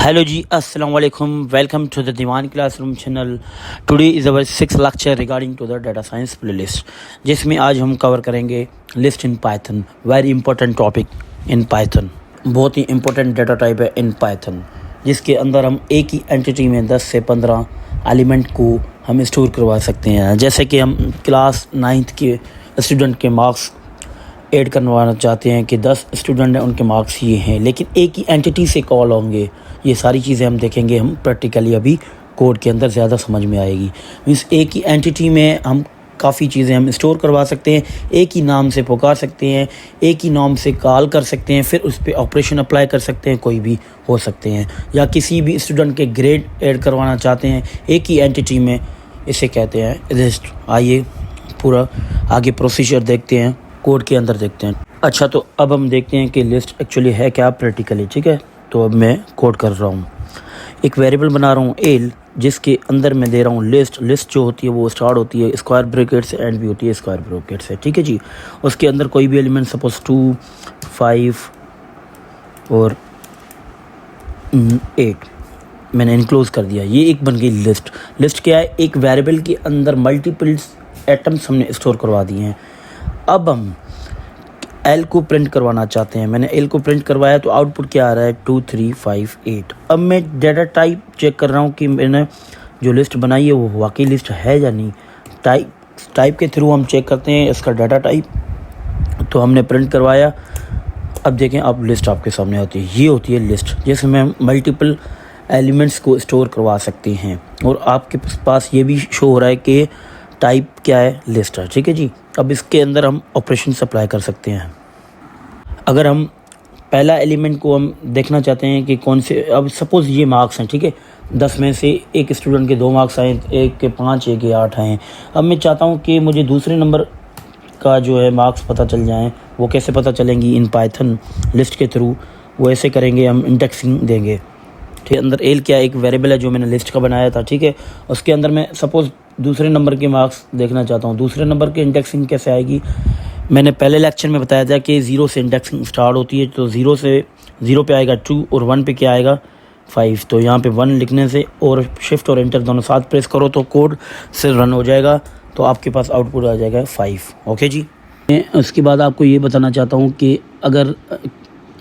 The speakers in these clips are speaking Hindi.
हेलो जी, अस्सलाम वालेकुम। Welcome to the Diwan classroom channel. Today is our 6th lecture regarding to the data science playlist, जिसमें आज हम कवर करेंगे list in Python. Very important topic in Python, बहुत ही इंपॉर्टेंट डाटा टाइप है इन पाइथन, जिसके अंदर हम एक ही एंटिटी में 10 से 15 एलिमेंट को हम स्टोर करवा सकते हैं। जैसे कि हम क्लास 9th के स्टूडेंट के मार्क्स ऐड करवाना चाहते हैं कि 10 स्टूडेंट हैं, उनके मार्क्स ये हैं, लेकिन एक ही एंटिटी से कॉल होंगे। ये सारी चीज़ें हम देखेंगे, हम प्रैक्टिकली अभी कोड के अंदर ज़्यादा समझ में आएगी। मीन्स एक ही एंटिटी में हम काफ़ी चीज़ें हम स्टोर करवा सकते हैं, एक ही नाम से पुकार सकते हैं, एक ही नाम से कॉल कर सकते हैं, फिर उस पर ऑपरेशन अप्लाई कर सकते हैं, कोई भी हो सकते हैं। या किसी भी स्टूडेंट के ग्रेड ऐड करवाना चाहते हैं एक ही एंटिटी में, इसे कहते हैं लिस्ट। आइए पूरा आगे प्रोसीजर देखते हैं, कोड के अंदर देखते हैं। अच्छा, तो अब हम देखते हैं कि लिस्ट एक्चुअली है क्या प्रैक्टिकली। ठीक है, तो अब मैं कोड कर रहा हूँ, एक वेरिएबल बना रहा हूँ एल, जिसके अंदर मैं दे रहा हूँ लिस्ट। लिस्ट जो होती है वो स्टार्ट होती है स्क्वायर ब्रैकेट से, एंड भी होती है स्क्वायर ब्रैकेट से। ठीक है जी, उसके अंदर कोई भी एलिमेंट सपोज 2, 5 और 8 मैंने इनक्लोज कर दिया। ये एक बन गई लिस्ट। लिस्ट क्या है? एक वेरिएबल के अंदर मल्टीपल एटम्स हमने स्टोर करवा दिए हैं। अब हम एल को प्रिंट करवाना चाहते हैं। मैंने एल को प्रिंट करवाया तो आउटपुट क्या आ रहा है? 2, 3, 5, 8। अब मैं डाटा टाइप चेक कर रहा हूँ कि मैंने जो लिस्ट बनाई है वो वाकई लिस्ट है या नहीं। टाइप के थ्रू हम चेक करते हैं इसका डाटा टाइप। तो हमने प्रिंट करवाया, अब देखें आप लिस्ट आपके सामने होती है। ये होती है लिस्ट, जिसमें हम मल्टीपल एलिमेंट्स को स्टोर करवा सकते हैं। और आपके पास ये भी शो हो रहा है कि टाइप क्या है? लिस्ट है। ठीक है जी, अब इसके अंदर हम ऑपरेशन अप्लाई कर सकते हैं। अगर हम पहला एलिमेंट को हम देखना चाहते हैं कि कौन से, अब सपोज़ ये मार्क्स हैं। ठीक है, 10 में से एक स्टूडेंट के 2 मार्क्स आए, एक के 5, एक के 8 आए। अब मैं चाहता हूँ कि मुझे दूसरे नंबर का जो है मार्क्स पता चल जाएँ। वो कैसे पता चलेंगी? इन पाइथन लिस्ट के थ्रू। वो ऐसे करेंगे, हम इंडेक्सिंग देंगे। ठीक है, अंदर एल क्या एक वेरिएबल है जो मैंने लिस्ट का बनाया था। ठीक है, उसके अंदर मैं सपोज़ दूसरे नंबर के मार्क्स देखना चाहता हूँ। दूसरे नंबर की इंडेक्सिंग कैसे आएगी? मैंने पहले लेक्चर में बताया था कि 0 से इंडेक्सिंग स्टार्ट होती है। तो 0 पे आएगा 2 और 1 पे क्या आएगा? 5। तो यहाँ पे 1 लिखने से और शिफ्ट और एंटर दोनों साथ प्रेस करो तो कोड से रन हो जाएगा, तो आपके पास आउटपुट आ जाएगा 5। ओके जी, मैं उसके बाद आपको ये बताना चाहता हूँ कि अगर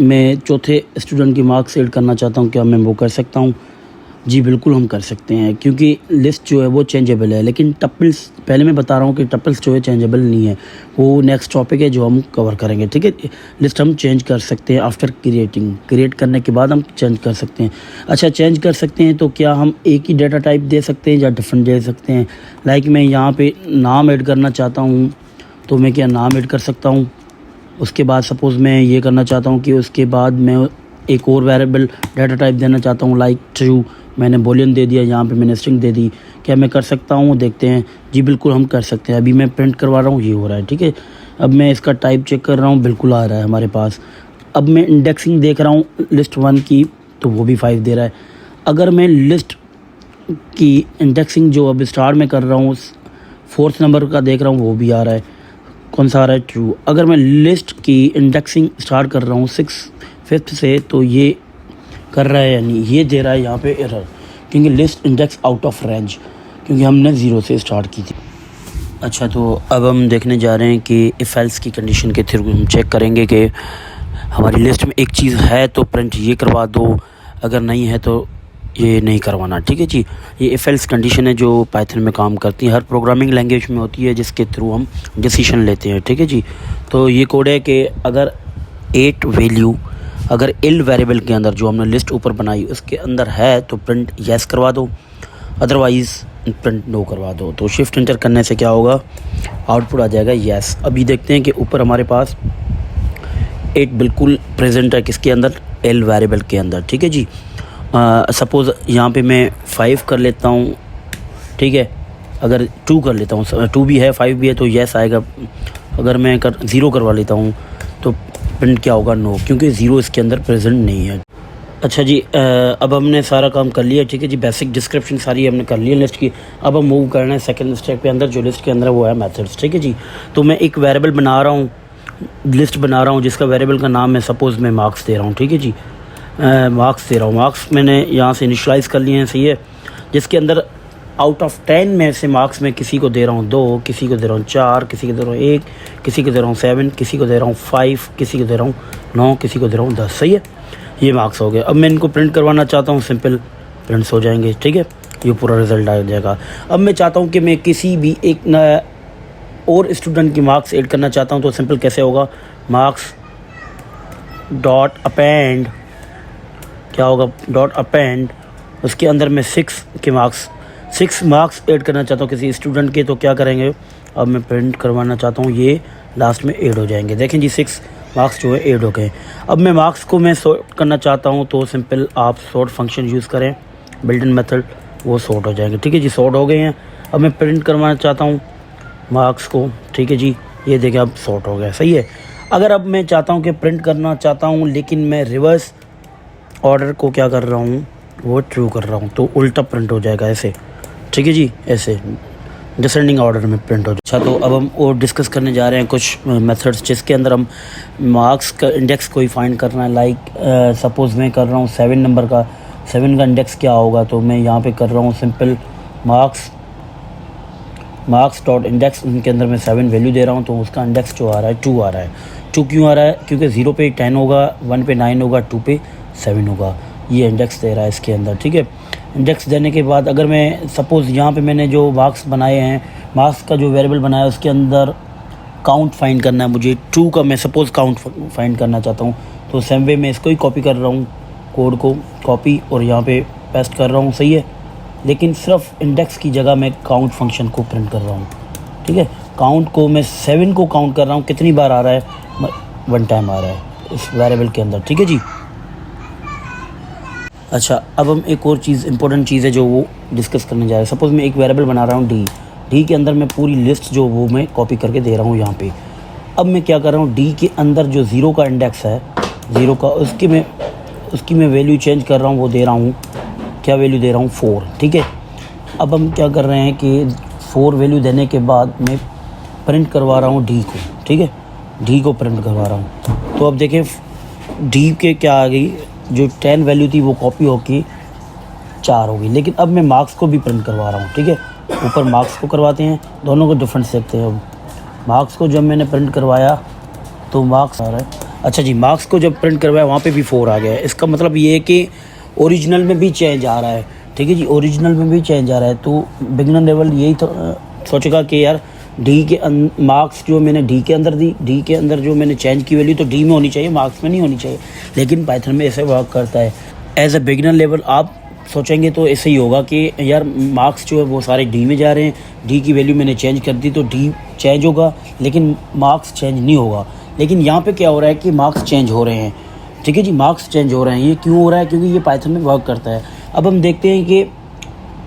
मैं चौथे स्टूडेंट की मार्क्स ऐड करना चाहता हूँ, क्या मैं वो कर सकता हूँ? जी बिल्कुल हम कर सकते हैं, क्योंकि लिस्ट जो है वो चेंजेबल है। लेकिन टपल्स, पहले मैं बता रहा हूँ कि टपल्स जो है चेंजेबल नहीं है। वो नेक्स्ट टॉपिक है जो हम कवर करेंगे। ठीक है, लिस्ट हम चेंज कर सकते हैं आफ्टर क्रिएट करने के बाद हम चेंज कर सकते हैं। अच्छा, चेंज कर सकते हैं तो क्या हम एक ही डाटा टाइप दे सकते हैं या डिफरेंट दे सकते हैं? लाइक मैं यहाँ पे नाम ऐड करना चाहता हूँ, तो मैं क्या नाम ऐड कर सकता हूँ। उसके बाद सपोज़ मैं ये करना चाहता हूँ कि उसके बाद मैं एक और वेरिएबल डाटा टाइप देना चाहता हूँ, लाइक ट्रू। मैंने बूलियन दे दिया, यहाँ पे मैंने स्ट्रिंग दे दी। क्या मैं कर सकता हूँ? देखते हैं। जी बिल्कुल हम कर सकते हैं। अभी मैं प्रिंट करवा रहा हूँ, ये हो रहा है। ठीक है, अब मैं इसका टाइप चेक कर रहा हूँ, बिल्कुल आ रहा है हमारे पास। अब मैं इंडेक्सिंग देख रहा हूँ लिस्ट 1 की, तो वो भी 5 दे रहा है। अगर मैं लिस्ट की इंडेक्सिंग जो अब स्टार्ट में कर रहा हूँ 4th नंबर का देख रहा हूँ, वो भी आ रहा है। कौन सा आ रहा है? ट्रू। अगर मैं लिस्ट की इंडेक्सिंग स्टार्ट कर रहा हूँ 5th से, तो ये कर रहा है, यानी ये दे रहा है यहाँ पे एरर, क्योंकि list index out of range, क्योंकि हमने 0 से स्टार्ट की थी। अच्छा, तो अब हम देखने जा रहे हैं कि इफ़ एल्स की कंडीशन के थ्रू हम चेक करेंगे कि हमारी लिस्ट में एक चीज़ है तो प्रिंट ये करवा दो, अगर नहीं है तो ये नहीं करवाना। ठीक है जी, ये इफ़ एल्स कंडीशन है जो पाइथन में काम करती है, हर प्रोग्रामिंग लैंग्वेज में होती है, जिसके थ्रू हम डिसीजन लेते हैं। ठीक है जी, तो ये कोड है कि अगर 8 वैल्यू अगर एल वेरिएबल के अंदर जो हमने लिस्ट ऊपर बनाई उसके अंदर है तो प्रिंट येस करवा दो, अदरवाइज़ प्रिंट नो करवा दो। तो शिफ्ट एंटर करने से क्या होगा? आउटपुट आ जाएगा येस। अभी देखते हैं कि ऊपर हमारे पास 8 बिल्कुल प्रेजेंट है, किसके अंदर? एल वेरिएबल के अंदर। ठीक है जी, सपोज़ यहाँ पे मैं 5 कर लेता हूँ। ठीक है, अगर 2 कर लेता हूँ, 2 भी है 5 भी है, तो येस आएगा। अगर मैं 0 करवा लेता हूँ तो प्रिंट क्या होगा? नो, क्योंकि 0 इसके अंदर प्रेजेंट नहीं है। अच्छा जी, अब हमने सारा काम कर लिया। ठीक है जी, बेसिक डिस्क्रिप्शन सारी हमने कर ली है लिस्ट की। अब हम मूव करना है सेकंड स्टेप के अंदर, जो लिस्ट के अंदर है वो है मेथड्स। ठीक है जी, तो मैं एक वेरिएबल बना रहा हूँ, लिस्ट बना रहा हूँ, जिसका वेरिएबल का नाम है, सपोज़ मैं मार्क्स दे रहा हूँ। ठीक है जी, मार्क्स दे रहा हूँ। मार्क्स मैंने यहाँ से इनिशलाइज़ कर लिए हैं, सही है, जिसके अंदर आउट ऑफ 10 में से मार्क्स मैं किसी को दे रहा हूँ 2, किसी को दे रहा हूँ 4, किसी को दे रहा हूँ 1, किसी को दे रहा हूँ 7, किसी को दे रहा हूँ 5, किसी को दे रहा हूँ 9, किसी को दे रहा हूँ 10, सही है। ये मार्क्स हो गए। अब मैं इनको प्रिंट करवाना चाहता हूँ, सिंपल प्रिंट्स हो जाएंगे, ठीक है, ये पूरा रिज़ल्ट आ जाएगा। अब मैं चाहता हूँ कि मैं किसी भी एक और स्टूडेंट की मार्क्स ऐड करना चाहता हूँ, तो सिंपल कैसे होगा, मार्क्स डॉट अपेंड, क्या होगा, डॉट अपेंड, उसके अंदर मैं 6 मार्क्स ऐड करना चाहता हूँ किसी स्टूडेंट के, तो क्या करेंगे, अब मैं प्रिंट करवाना चाहता हूँ, ये लास्ट में ऐड हो जाएंगे। देखें जी 6 मार्क्स जो है ऐड हो गए। अब मैं मार्क्स को मैं सॉर्ट करना चाहता हूँ, तो सिंपल आप सॉर्ट फंक्शन यूज़ करें, बिल्ट इन मेथड, वो सॉर्ट हो जाएंगे, ठीक है जी, सॉर्ट हो गए हैं। अब मैं प्रिंट करवाना चाहता हूँ मार्क्स को, ठीक है जी, ये देखें अब सॉर्ट हो गया, सही है। अगर अब मैं चाहता हूँ कि प्रिंट करना चाहता हूँ, लेकिन मैं रिवर्स ऑर्डर को क्या कर रहा हूँ, वो ट्रू कर रहा हूँ, तो उल्टा प्रिंट हो जाएगा ऐसे, ठीक है जी, ऐसे डिसेंडिंग ऑर्डर में प्रिंट हो जाए। अच्छा, तो अब हम और डिस्कस करने जा रहे हैं कुछ मेथड्स जिसके अंदर हम मार्क्स का इंडेक्स कोई फाइंड करना है। लाइक सपोज़ मैं कर रहा हूँ 7 नंबर का, 7 का इंडेक्स क्या होगा, तो मैं यहाँ पे कर रहा हूँ सिंपल मार्क्स डॉट इंडेक्स, उनके अंदर मैं 7 वैल्यू दे रहा हूँ, तो उसका इंडेक्स जो आ रहा है 2 आ रहा है। 2 क्यों आ रहा है, क्योंकि 0 पे 10 होगा, 1 पे 9 होगा, 2 पे 7 होगा, ये इंडेक्स दे रहा है इसके अंदर, ठीक है। इंडेक्स देने के बाद अगर मैं सपोज़ यहाँ पे मैंने जो मार्क्स बनाए हैं, मार्क्स का जो वेरिएबल बनाया है उसके अंदर काउंट फाइंड करना है मुझे, 2 का मैं सपोज़ काउंट फाइंड करना चाहता हूँ, तो सेम वे मैं इसको ही कॉपी कर रहा हूँ, कोड को कॉपी और यहाँ पे पेस्ट कर रहा हूँ, सही है। लेकिन सिर्फ इंडेक्स की जगह मैं काउंट फंक्शन को प्रिंट कर रहा हूँ, ठीक है। काउंट को मैं 7 को काउंट कर रहा हूँ, कितनी बार आ रहा है, 1 टाइम आ रहा है इस वेरिएबल के अंदर, ठीक है जी। अच्छा, अब हम एक और चीज़, इंपॉर्टेंट चीज़ है जो वो डिस्कस करने जा रहे हैं। सपोज़ मैं एक वेरिएबल बना रहा हूँ डी के अंदर मैं पूरी लिस्ट जो वो मैं कॉपी करके दे रहा हूँ यहाँ पे। अब मैं क्या कर रहा हूँ, डी के अंदर जो 0 का इंडेक्स है, 0 का, उसकी मैं वैल्यू चेंज कर रहा हूँ, वो दे रहा हूँ, क्या वैल्यू दे रहा हूँ, 4, ठीक है। अब हम क्या कर रहे हैं कि 4 वैल्यू देने के बाद मैं प्रिंट करवा रहा हूँ डी को, ठीक है, डी को प्रिंट करवा रहा हूँ। तो अब देखें डी के क्या आ गई, जो 10 वैल्यू थी वो कॉपी होके 4 होगी। लेकिन अब मैं मार्क्स को भी प्रिंट करवा रहा हूँ, ठीक है, ऊपर मार्क्स को करवाते हैं, दोनों को डिफरेंस देखते हैं। अब मार्क्स को जब मैंने प्रिंट करवाया तो मार्क्स आ रहा है, अच्छा जी, मार्क्स को जब प्रिंट करवाया वहाँ पे भी 4 आ गया है। इसका मतलब ये है कि ओरिजिनल में भी चेंज आ रहा है, ठीक है जी, ओरिजिनल में भी चेंज आ रहा है। तो बिगिनर लेवल यही तो सोचेगा कि यार डी के मार्क्स जो मैंने डी के अंदर दी, डी के अंदर जो मैंने चेंज की वैल्यू तो डी में होनी चाहिए, मार्क्स में नहीं होनी चाहिए। लेकिन पाइथन में ऐसे वर्क करता है। एज अ बिगिनर लेवल आप सोचेंगे तो ऐसे ही होगा कि यार मार्क्स जो है वो सारे डी में जा रहे हैं, डी की वैल्यू मैंने चेंज कर दी तो डी चेंज होगा, लेकिन मार्क्स चेंज नहीं होगा। लेकिन यहाँ पे क्या हो रहा है कि मार्क्स चेंज हो रहे हैं, ठीक है जी, मार्क्स चेंज हो रहे हैं। ये क्यों हो रहा है, क्योंकि ये पाइथन में वर्क करता है। अब हम देखते हैं कि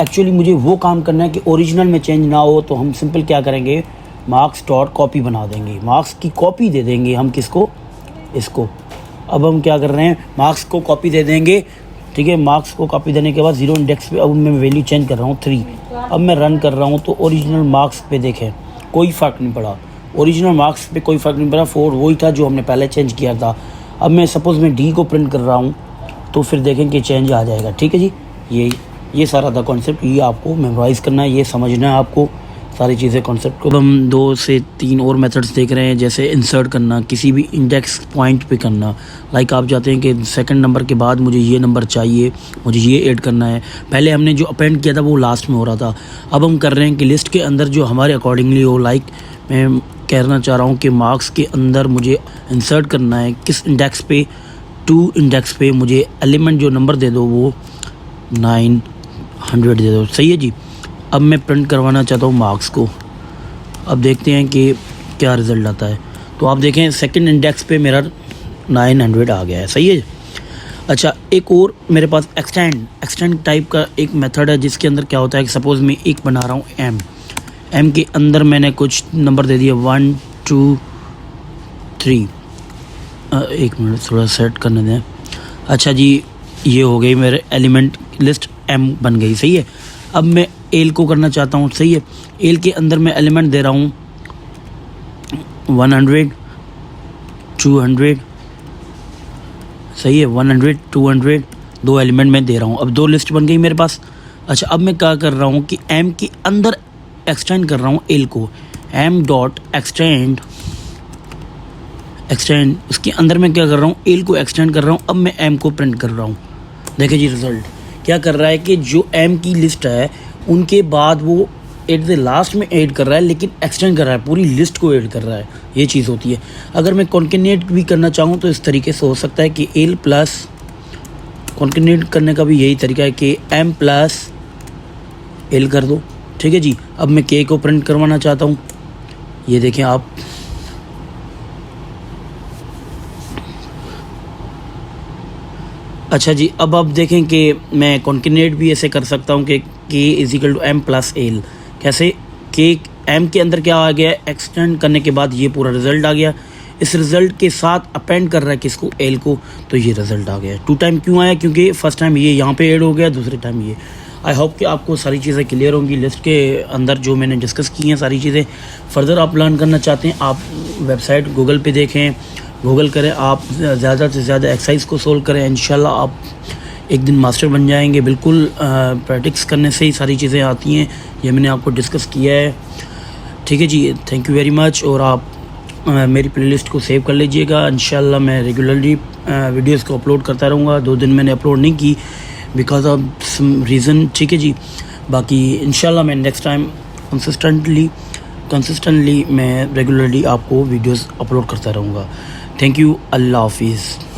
एक्चुअली मुझे वो काम करना है कि ओरिजिनल में चेंज ना हो, तो हम सिंपल क्या करेंगे, मार्क्स डॉट कॉपी बना देंगे, मार्क्स की कॉपी दे देंगे हम किसको, इसको। अब हम क्या कर रहे हैं, मार्क्स को कॉपी दे देंगे, ठीक है। मार्क्स को कॉपी देने के बाद 0 इंडेक्स पे अब मैं वैल्यू चेंज कर रहा हूँ 3। अब मैं रन कर रहा हूँ तो ओरिजिनल मार्क्स पे देखें कोई फ़र्क नहीं पड़ा, ओरिजिनल मार्क्स पे कोई फ़र्क नहीं पड़ा, 4 वही था जो हमने पहले चेंज किया था। अब मैं सपोज़ मैं डी को प्रिंट कर रहा हूँ तो फिर देखें कि चेंज आ जाएगा, ठीक है जी। ये सारा था कॉन्सेप्ट, ये आपको मेमोराइज़ करना है, ये समझना है आपको सारी चीज़ें कॉन्सेप्ट को। हम 2 से 3 और मेथड्स देख रहे हैं, जैसे इंसर्ट करना, किसी भी इंडेक्स पॉइंट पे करना। लाइक आप चाहते हैं कि सेकंड नंबर के बाद मुझे ये नंबर चाहिए, मुझे ये ऐड करना है। पहले हमने जो अपेंड किया था वो लास्ट में हो रहा था, अब हम कर रहे हैं कि लिस्ट के अंदर जो हमारे अकॉर्डिंगली हो। लाइक मैं कहना चाह रहा हूँ कि मार्क्स के अंदर मुझे इंसर्ट करना है किस इंडेक्स पे, 2 इंडेक्स पे मुझे एलिमेंट जो नंबर दे दो वो 900 दे दो, सही है जी। अब मैं प्रिंट करवाना चाहता हूँ मार्क्स को, अब देखते हैं कि क्या रिज़ल्ट आता है। तो आप देखें सेकंड इंडेक्स पे मेरा 900 आ गया है, सही है। अच्छा, एक और मेरे पास एक्सटेंड टाइप का एक मेथड है जिसके अंदर क्या होता है कि सपोज़ मैं एक बना रहा हूँ एम के अंदर मैंने कुछ नंबर दे दिया 1 2 3। एक मिनट थोड़ा सेट करने दें। अच्छा जी, ये हो गई मेरे एलिमेंट लिस्ट एम बन गई, सही है। अब मैं एल को करना चाहता हूँ, सही है। एल के अंदर मैं एलिमेंट दे रहा हूँ 100 200 सही है, 100 200 दो एलिमेंट मैं दे रहा हूँ। अब दो लिस्ट बन गई मेरे पास। अच्छा, अब मैं क्या कर रहा हूँ कि एम के अंदर एक्सटेंड कर रहा हूँ एल को, एम डॉट एक्सटेंड उसके अंदर मैं क्या कर रहा हूँ, एल को एक्सटेंड कर रहा हूँ। अब मैं एम को प्रिंट कर रहा हूँ। देखिए जी रिज़ल्ट क्या कर रहा है कि जो एम की लिस्ट है उनके बाद वो एट द लास्ट में ऐड कर रहा है, लेकिन एक्सटेंड कर रहा है, पूरी लिस्ट को ऐड कर रहा है। ये चीज़ होती है। अगर मैं कॉन्केनेट भी करना चाहूँ तो इस तरीके से हो सकता है कि एल प्लस कॉन्केनेट करने का भी यही तरीका है कि एम प्लस एल कर दो। ठीक है जी। अब मैं के को प्रिंट करवाना चाहता हूँ। ये देखें आप, अच्छा जी, अब आप देखें कि मैं कॉन्केनेट भी ऐसे कर सकता हूँ कि K is equal to M plus L. कैसे? के एम के अंदर क्या आ गया, एक्सटेंड करने के बाद ये पूरा रिजल्ट आ गया। इस रिज़ल्ट के साथ अपेंड कर रहा है किसको, एल को, तो ये रिज़ल्ट आ गया। 2 टाइम क्यों आया? क्योंकि फर्स्ट टाइम ये यहाँ पे ऐड हो गया, दूसरे टाइम ये। आई होप कि आपको सारी चीज़ें क्लियर होंगी। लिस्ट के अंदर जो मैंने डिस्कस की हैं सारी चीज़ें, फर्दर आप लर्न करना चाहते हैं, आप वेबसाइट गूगल पे देखें, गूगल करें, आप ज़्यादा से ज़्यादा एक्सरसाइज को सोल्व करें। इंशाल्लाह आप एक दिन मास्टर बन जाएंगे। बिल्कुल प्रैक्टिस करने से ही सारी चीज़ें आती हैं। ये मैंने आपको डिस्कस किया है। ठीक है जी, थैंक यू वेरी मच। और आप मेरी प्लेलिस्ट को सेव कर लीजिएगा। इंशाल्लाह मैं रेगुलरली वीडियोस को अपलोड करता रहूँगा। 2 दिन मैंने अपलोड नहीं की बिकॉज ऑफ सम रीज़न। ठीक है जी, बाकी इंशाल्लाह मैं नेक्स्ट टाइम कंसिस्टेंटली मैं रेगुलरली आपको वीडियोस अपलोड करता रहूँगा। थैंक यू, अल्लाह हाफिज़।